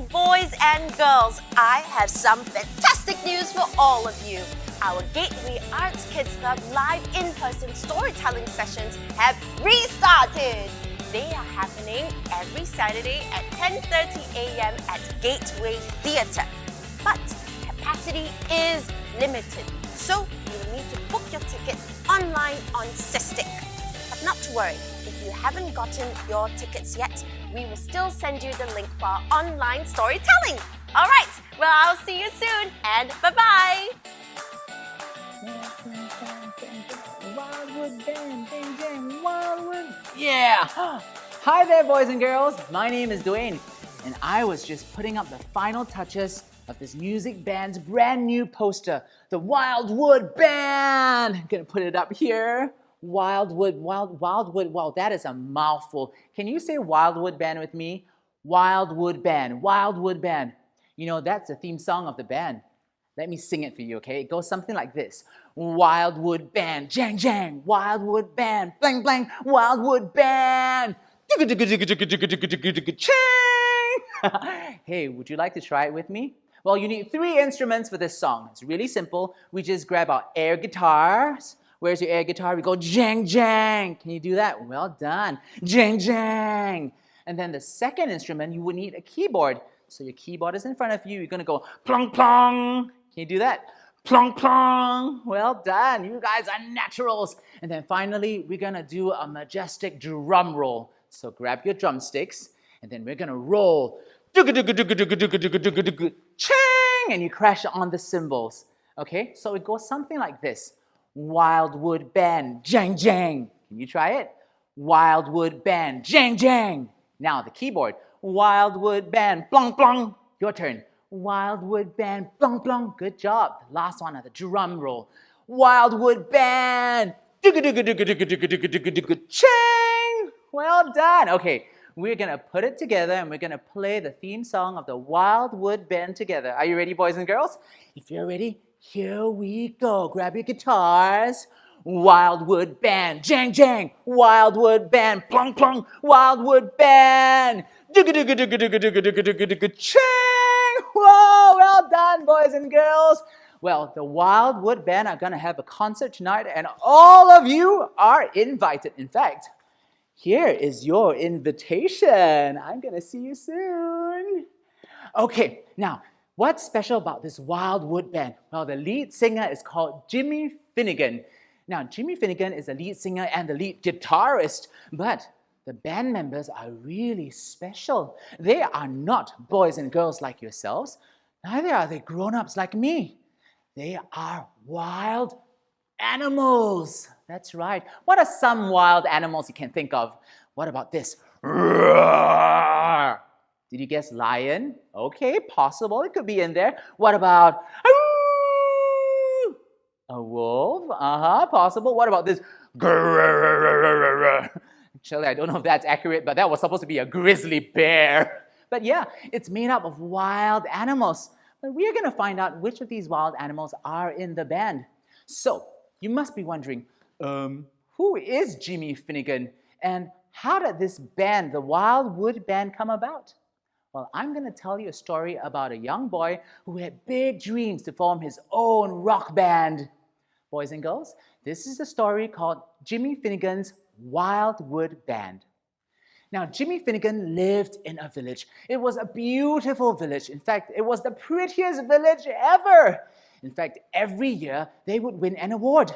boys and girls, I have some fantastic news for all of you. Our Gateway Arts Kids Club live in-person storytelling sessions have restarted. They are happening every Saturday at 10:30 a.m. at Gateway Theatre. But capacity is limited, so you will need to book your tickets online on System. But not to worry, if you haven't gotten your tickets yet, we will still send you the link for our online storytelling. All right, well, I'll see you soon, and bye-bye. Wildwood Band, ding ding, Wildwood. Yeah! Hi there, boys and girls. My name is Dwayne, and I was just putting up the final touches of this music band's brand new poster, the Wildwood Band. I'm gonna put it up here. Wildwood, wow, that is a mouthful. Can you say Wildwood Band with me? Wildwood Band, Wildwood Band. You know, that's the theme song of the band. Let me sing it for you, okay? It goes something like this. Wildwood Band, jang jang, Wildwood Band, blang blang, Wildwood Band. Hey, would you like to try it with me? Well, you need 3 instruments for this song. It's really simple. We just grab our air guitars. Where's your air guitar? We go jang jang. Can you do that? Well done. Jang jang. And then the second instrument, you would need a keyboard. So your keyboard is in front of you. You're gonna go plong plong. Can you do that? Plong plong. Well done. You guys are naturals. And then finally, we're gonna do a majestic drum roll. So grab your drumsticks, and then we're gonna roll. Chang! And you crash on the cymbals. Okay? So it goes something like this. Wildwood Band, jang jang. Can you try it? Wildwood Band, jang jang. Now the keyboard. Wildwood Band, plong plong. Your turn. Wildwood Band, plong plong. Good job. The last one, the drum roll. Wildwood Band, chang. Well done. Okay, we're gonna put it together and we're gonna play the theme song of the Wildwood Band together. Are you ready, boys and girls? If you're ready, here we go. Grab your guitars. Wildwood Band, jang jang. Wildwood Band, plong plong. Wildwood Band, chang. Whoa, well done, boys and girls. Well, the Wildwood Band are gonna have a concert tonight, and all of you are invited. In fact, here is your invitation. I'm gonna see you soon. Okay, now, what's special about this Wildwood Band? Well, the lead singer is called Jimmy Finnegan. Now, Jimmy Finnegan is the lead singer and the lead guitarist, but the band members are really special. They are not boys and girls like yourselves. Neither are they grown-ups like me. They are wild animals. That's right. What are some wild animals you can think of? What about this? Roar! Did you guess lion? Okay, possible. It could be in there. What about a wolf? Possible. What about this? Actually, I don't know if that's accurate, but that was supposed to be a grizzly bear. But yeah, it's made up of wild animals. But we're going to find out which of these wild animals are in the band. So, you must be wondering, who is Jimmy Finnegan? And how did this band, the Wildwood Band, come about? Well, I'm going to tell you a story about a young boy who had big dreams to form his own rock band. Boys and girls, this is the story called Jimmy Finnegan's Wildwood Band. Now, Jimmy Finnegan lived in a village. It was a beautiful village. In fact, it was the prettiest village ever. In fact, every year they would win an award.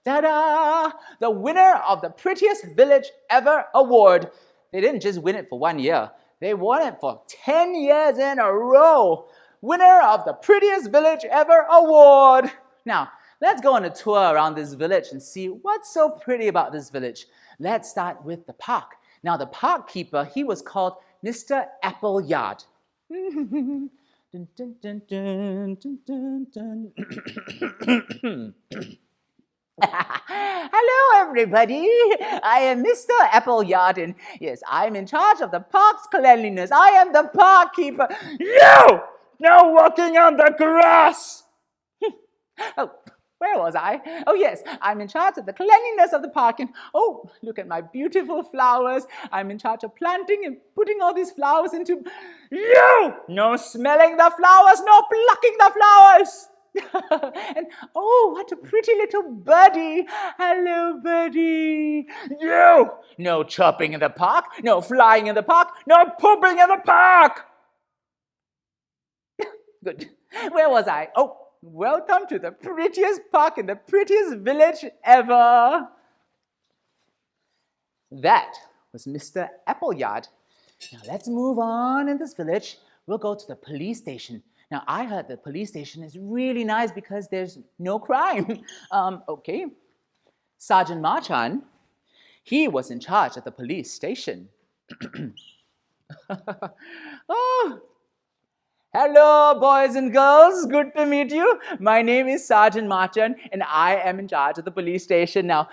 Ta-da! The winner of the Prettiest Village Ever award. They didn't just win it for 1 year. They won it for 10 years in a row. Winner of the Prettiest Village Ever award. Now, let's go on a tour around this village and see what's so pretty about this village. Let's start with the park. Now, the park keeper, he was called Mr. Appleyard. Hello, everybody. I am Mr. Appleyard, and yes, I'm in charge of the park's cleanliness. I am the park keeper. You! No walking on the grass! Oh, Where was I? Oh yes, I'm in charge of the cleanliness of the park, and oh, look at my beautiful flowers. I'm in charge of planting and putting all these flowers into... No smelling the flowers, no plucking the flowers. And oh, what a pretty little birdie. Hello, birdie. No chirping in the park, no flying in the park, no pooping in the park. Good. Where was I? Oh, welcome to the prettiest park in the prettiest village ever. That was Mr. Appleyard. Now let's move on in this village. We'll go to the police station. Now I heard the police station is really nice because there's no crime. Okay. Sergeant Marchan, he was in charge at the police station. Oh, hello, boys and girls. Good to meet you. My name is Sergeant Marchan, and I am in charge of the police station. Now,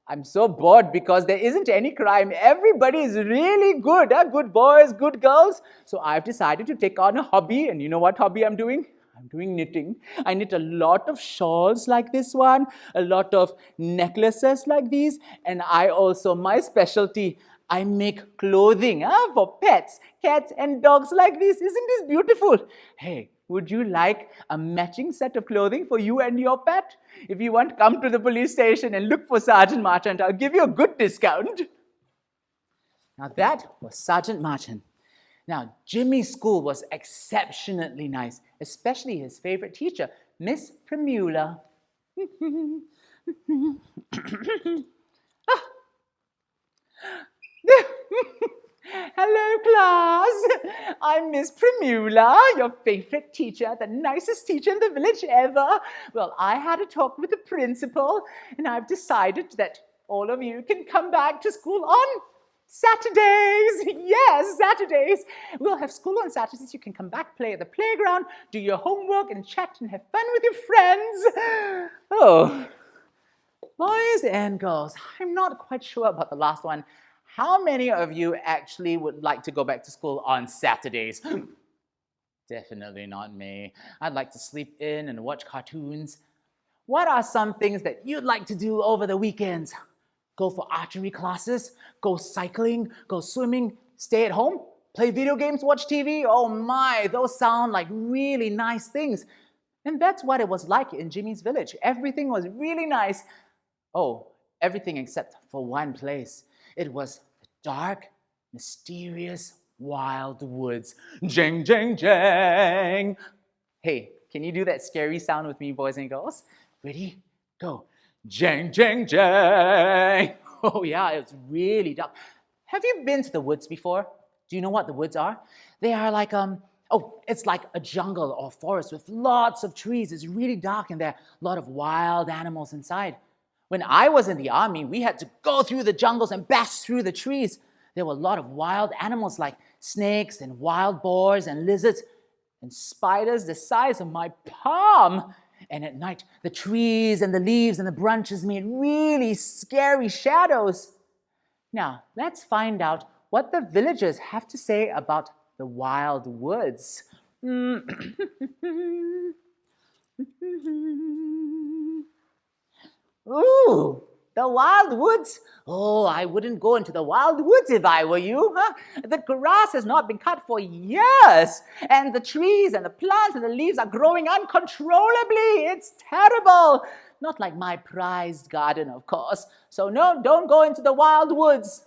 I'm so bored because there isn't any crime. Everybody is really good, good boys, good girls. So I've decided to take on a hobby, and you know what hobby I'm doing? I'm doing knitting. I knit a lot of shawls like this one, a lot of necklaces like these, and my specialty, I make clothing for pets, cats and dogs like this. Isn't this beautiful? Hey, would you like a matching set of clothing for you and your pet? If you want, come to the police station and look for Sergeant Marchant. I'll give you a good discount. Now that was Sergeant Marchant. Now, Jimmy's school was exceptionally nice, especially his favorite teacher, Miss Primula. Hello, class. I'm Miss Primula, your favorite teacher, the nicest teacher in the village ever. Well, I had a talk with the principal, and I've decided that all of you can come back to school on Saturdays. Yes, Saturdays. We'll have school on Saturdays. You can come back, play at the playground, do your homework, and chat and have fun with your friends. Oh, boys and girls, I'm not quite sure about the last one. How many of you actually would like to go back to school on Saturdays? Definitely not me. I'd like to sleep in and watch cartoons. What are some things that you'd like to do over the weekends? Go for archery classes, go cycling, go swimming, stay at home, play video games, watch TV? Oh my, those sound like really nice things. And that's what it was like in Jimmy's village. Everything was really nice. Oh, everything except for one place. It was the dark, mysterious, wild woods. Jang, jang, jang. Hey, can you do that scary sound with me, boys and girls? Ready? Go. Jang, jang, jang. Oh yeah, it's really dark. Have you been to the woods before? Do you know what the woods are? They are like, it's like a jungle or forest with lots of trees. It's really dark and there are a lot of wild animals inside. When I was in the army, we had to go through the jungles and bash through the trees. There were a lot of wild animals like snakes and wild boars and lizards and spiders the size of my palm. And at night, the trees and the leaves and the branches made really scary shadows. Now, let's find out what the villagers have to say about the wild woods. Ooh, the wild woods? Oh, I wouldn't go into the wild woods if I were you. The grass has not been cut for years, and the trees and the plants and the leaves are growing uncontrollably. It's terrible. Not like my prized garden, of course. So no, don't go into the wild woods,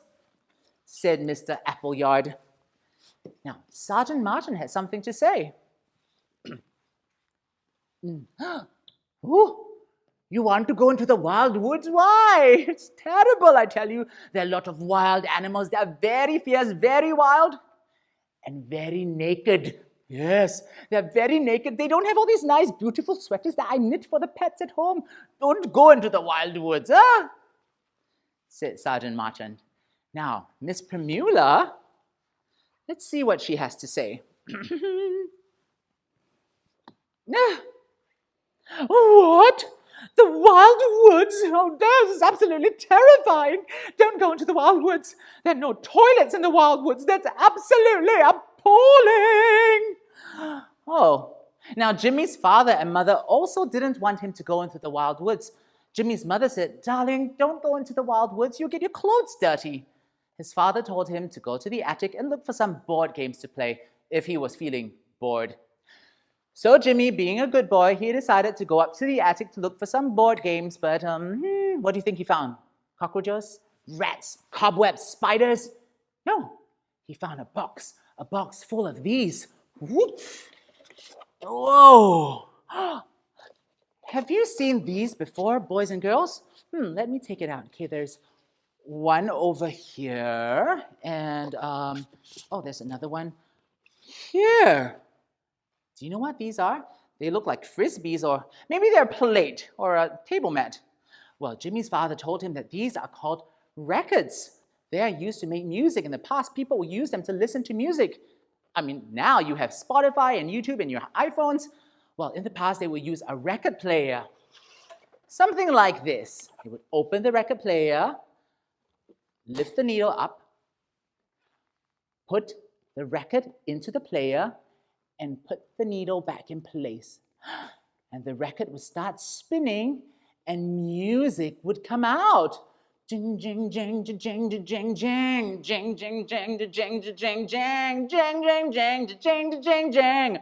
said Mr. Appleyard. Now, Sergeant Martin had something to say. Ooh. You want to go into the wild woods? Why? It's terrible, I tell you. There are a lot of wild animals. They are very fierce, very wild, and very naked. Yes, they're very naked. They don't have all these nice, beautiful sweaters that I knit for the pets at home. Don't go into the wild woods, said Sergeant Marchand. Now, Miss Primula, let's see what she has to say. What? The wild woods? Oh, this is absolutely terrifying. Don't go into the wild woods. There are no toilets in the wild woods. That's absolutely appalling. Oh, Now, Jimmy's father and mother also didn't want him to go into the wild woods. Jimmy's mother said, "Darling, don't go into the wild woods. You'll get your clothes dirty." His father told him to go to the attic and look for some board games to play if he was feeling bored. So Jimmy, being a good boy, he decided to go up to the attic to look for some board games. But what do you think he found? Cockroaches? Rats? Cobwebs? Spiders? No, he found a box full of these. Whoop. Whoa! Have you seen these before, boys and girls? Let me take it out. Okay, there's one over here, and there's another one here. Do you know what these are? They look like frisbees, or maybe they're a plate or a table mat. Well, Jimmy's father told him that these are called records. They are used to make music. In the past, people would use them to listen to music. I mean, now you have Spotify and YouTube and your iPhones. Well, in the past, they would use a record player. Something like this. They would open the record player, lift the needle up, put the record into the player, and put the needle back in place. And the record would start spinning and music would come out. Jing, jing, jing, jing, jing, jing, jing, jing, jing, jing, jing, jing, jing, jing, jing, jing, jing, jing, jing.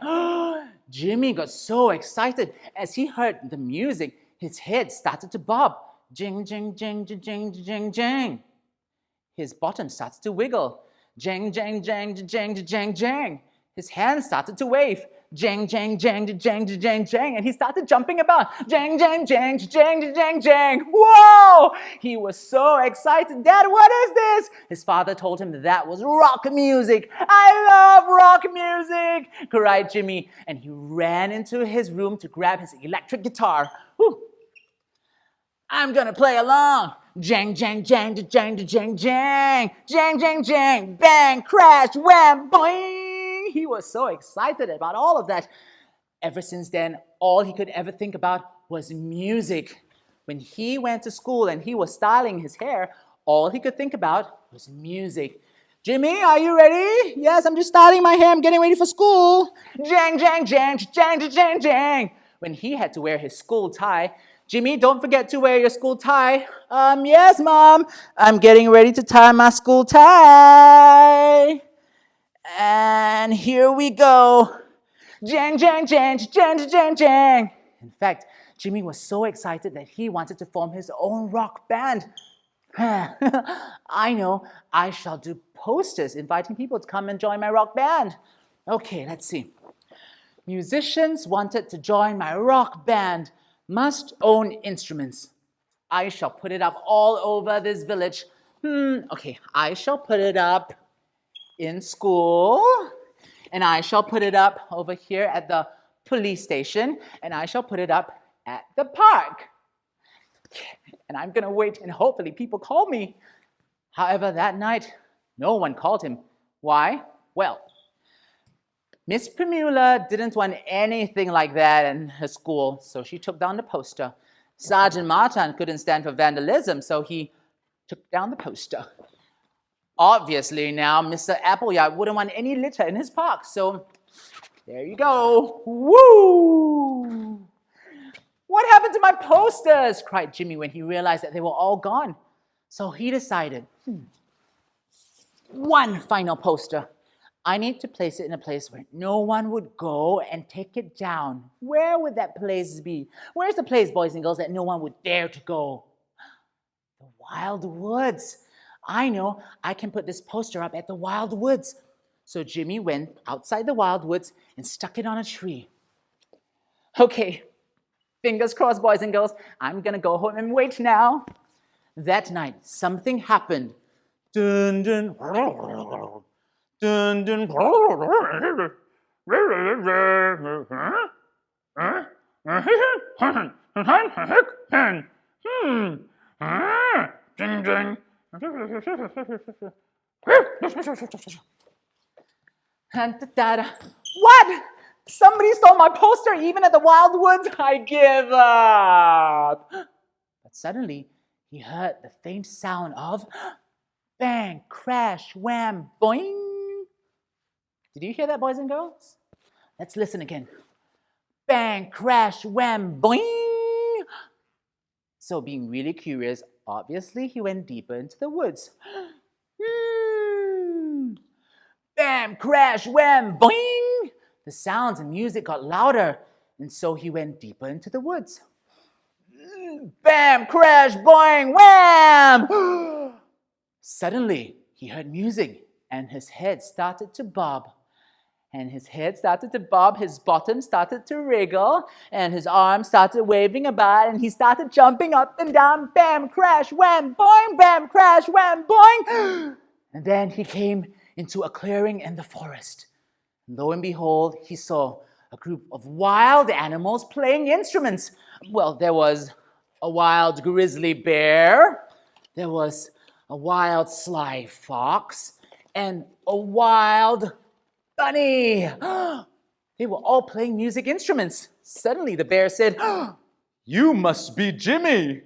Jimmy got so excited as he heard the music. His head started to bob. Jing, jing, jing, jing, jing, jing, jing. His bottom starts to wiggle. Jang, jang, jang, jang, jang, jang. His hands started to wave. Jang, jang, jang, jang, jang, jang. And he started jumping about. Jang, jang, jang, jang, jang, jang. Whoa! He was so excited. Dad, what is this? His father told him that was rock music. I love rock music, cried Jimmy. And he ran into his room to grab his electric guitar. Whew. I'm gonna play along. Jang, jang, jang, jang, jang, jang, jang, jang, jang, bang, crash, wham, boing. He was so excited about all of that. Ever since then, all he could ever think about was music. When he went to school and he was styling his hair, all he could think about was music. Jimmy, are you ready? Yes, I'm just styling my hair. I'm getting ready for school. Jang, jang, jang, jang, jang, jang. When he had to wear his school tie, Jimmy, don't forget to wear your school tie. Yes, Mom. I'm getting ready to tie my school tie. And here we go. Jang, jang, jang, jang, jang, jang. In fact, Jimmy was so excited that he wanted to form his own rock band. I know, I shall do posters inviting people to come and join my rock band. Okay, let's see. Musicians wanted to join my rock band must own instruments. I shall put it up all over this village. Okay, I shall put it up in school, and I shall put it up over here at the police station, and I shall put it up at the park. And I'm gonna wait and hopefully people call me. However, that night, no one called him. Why? Well, Miss Primula didn't want anything like that in her school, so she took down the poster. Sergeant Martin couldn't stand for vandalism, so he took down the poster. Obviously now, Mr. Appleyard wouldn't want any litter in his park, so there you go. Woo! What happened to my posters? Cried Jimmy when he realized that they were all gone. So he decided, one final poster. I need to place it in a place where no one would go and take it down. Where would that place be? Where's the place, boys and girls, that no one would dare to go? The wild woods. I know, I can put this poster up at the wild woods. So Jimmy went outside the wild woods and stuck it on a tree. Okay, fingers crossed, boys and girls. I'm gonna go home and wait now. That night, something happened. Dun, dun. Dun, dun. What? Somebody stole my poster even at the Wild Woods? I give up. But suddenly, he heard the faint sound of bang, crash, wham, boing. Did you hear that, boys and girls? Let's listen again. Bang, crash, wham, boing! So being really curious, obviously he went deeper into the woods. Bam, crash, wham, boing! The sounds and music got louder, and so he went deeper into the woods. Bam, crash, boing, wham! Suddenly, he heard music, and his head started to bob. And his head started to bob, his bottom started to wriggle, and his arms started waving about, and he started jumping up and down. Bam, crash, wham, boing, bam, crash, wham, boing. And then he came into a clearing in the forest. And lo and behold, he saw a group of wild animals playing instruments. Well, there was a wild grizzly bear, there was a wild sly fox, and a wild bunny. They were all playing music instruments. Suddenly the bear said, You must be Jimmy.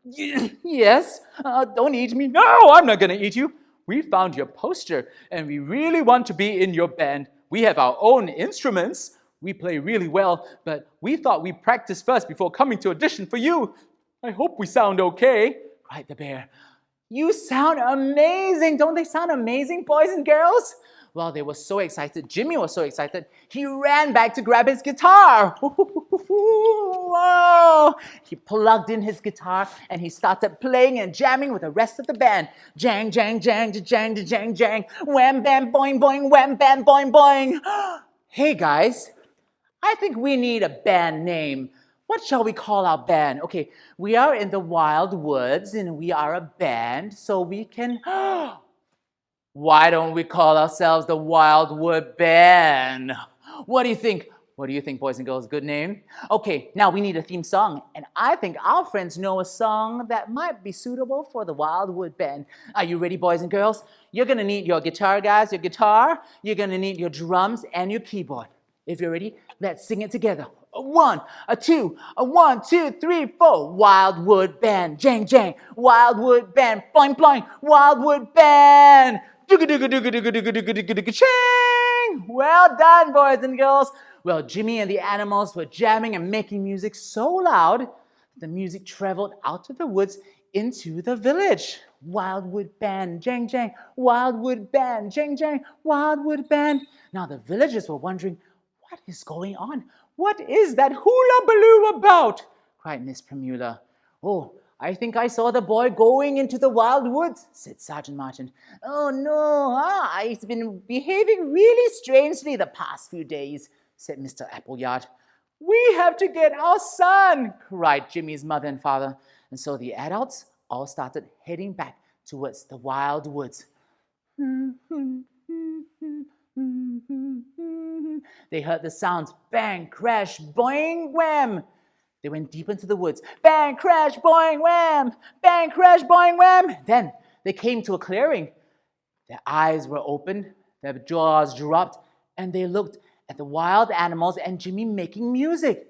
Yes, don't eat me. No, I'm not going to eat you. We found your poster and we really want to be in your band. We have our own instruments. We play really well, but we thought we'd practice first before coming to audition for you. I hope we sound okay, cried the bear. You sound amazing. Don't they sound amazing, boys and girls? Well, they were so excited. Jimmy was so excited. He ran back to grab his guitar. Whoa! He plugged in his guitar and he started playing and jamming with the rest of the band. Jang, jang, jang, jang, jang, jang. Wham, bam, boing, boing, wham, bam, boing, boing. Hey, guys. I think we need a band name. What shall we call our band? Okay, we are in the wild woods and we are a band, so we can... Why don't we call ourselves the Wildwood Band? What do you think? What do you think, boys and girls? Good name? Okay, now we need a theme song, and I think our friends know a song that might be suitable for the Wildwood Band. Are you ready, boys and girls? You're gonna need your guitar, guys, your guitar. You're gonna need your drums and your keyboard. If you're ready, let's sing it together. A one, a two, a 1, 2, 3, 4. Wildwood Band, jang, jang. Wildwood Band, boing, boing. Wildwood Band. Ching! Well done, boys and girls. Well, Jimmy and the animals were jamming and making music so loud, the music traveled out of the woods into the village. Wildwood Band, jang, jang. Wildwood Band, jang, jang. Wildwood Band. Now the villagers were wondering, what is going on? What is that hula-baloo about? Cried Miss Primula. Oh, I think I saw the boy going into the wild woods, said Sergeant Martin. Oh no, he's been behaving really strangely the past few days, said Mr. Appleyard. We have to get our son, cried Jimmy's mother and father. And so the adults all started heading back towards the wild woods. They heard the sounds bang, crash, boing, wham. They went deep into the woods. Bang, crash, boing, wham! Bang, crash, boing, wham! Then they came to a clearing. Their eyes were opened, their jaws dropped, and they looked at the wild animals and Jimmy making music.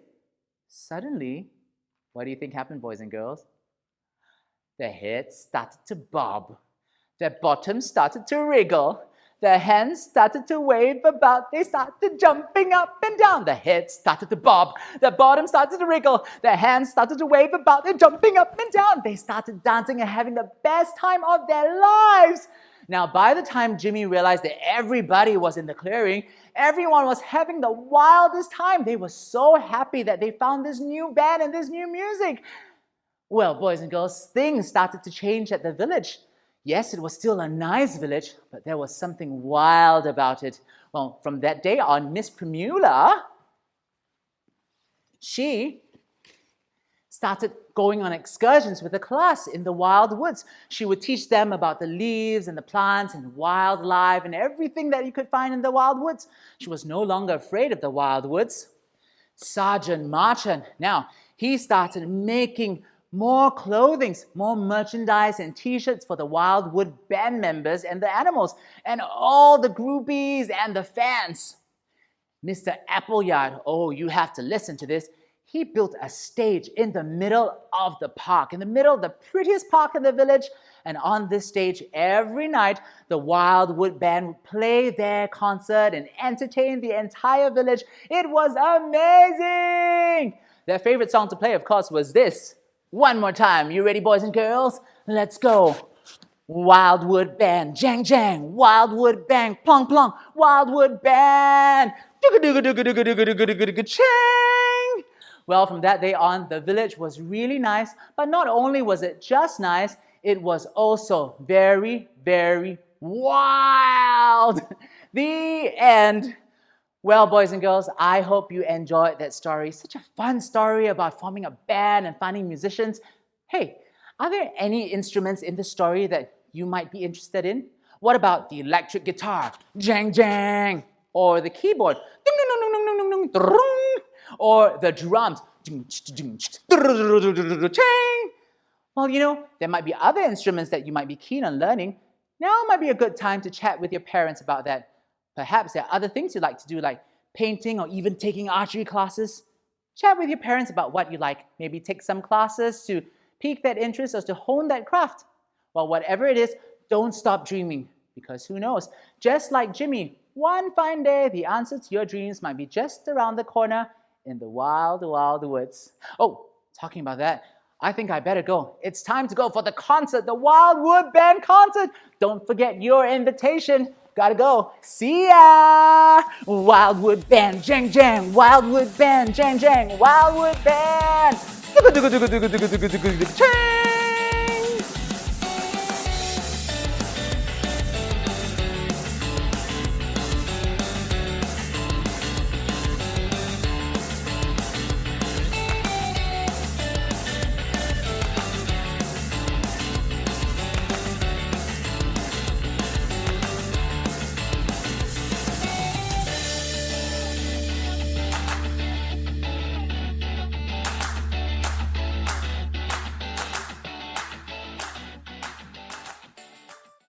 Suddenly, what do you think happened, boys and girls? Their heads started to bob. Their bottoms started to wriggle. Their hands started to wave about. They started jumping up and down. Their heads started to bob. Their bottom started to wriggle. Their hands started to wave about. They're jumping up and down. They started dancing and having the best time of their lives. Now, by the time Jimmy realized that everybody was in the clearing, everyone was having the wildest time. They were so happy that they found this new band and this new music. Well, boys and girls, things started to change at the village. Yes, it was still a nice village, but there was something wild about it. Well, from that day on, Miss Primula, she started going on excursions with the class in the wild woods. She would teach them about the leaves and the plants and wildlife and everything that you could find in the wild woods. She was no longer afraid of the wild woods. Sergeant Martin, now, he started making more clothing, more merchandise and t-shirts for the Wildwood Band members and the animals and all the groupies and the fans. Mr. Appleyard, oh, you have to listen to this. he built a stage in the middle of the park, in the middle of the prettiest park in the village. And on this stage, every night, the Wildwood Band would play their concert and entertain the entire village. It was amazing! Their favorite song to play, of course, was this. One more time. You ready, boys and girls? Let's go. Wildwood Band, jang jang. Wildwood Band, plong plong. Wildwood Band, chang. Well, from that day on, the village was really nice. But not only was it just nice, it was also very, very wild. The end. Well, boys and girls, I hope you enjoyed that story. Such a fun story about forming a band and finding musicians. Hey, are there any instruments in the story that you might be interested in? What about the electric guitar? Jang jang. Or the keyboard? Ding ding ding ding ding ding ding. Or the drums? Well, there might be other instruments that you might be keen on learning. Now might be a good time to chat with your parents about that. Perhaps there are other things you like to do, like painting or even taking archery classes. Chat with your parents about what you like. Maybe take some classes to pique that interest or to hone that craft. Well, whatever it is, don't stop dreaming. Because who knows, just like Jimmy, one fine day, the answer to your dreams might be just around the corner in the wild, wild woods. Oh, talking about that, I think I better go. It's time to go for the concert, the Wildwood Band concert. Don't forget your invitation. Gotta go. See ya! Wildwood Band, jang jang. Wildwood Band, jang jang. Wildwood Band. Chang!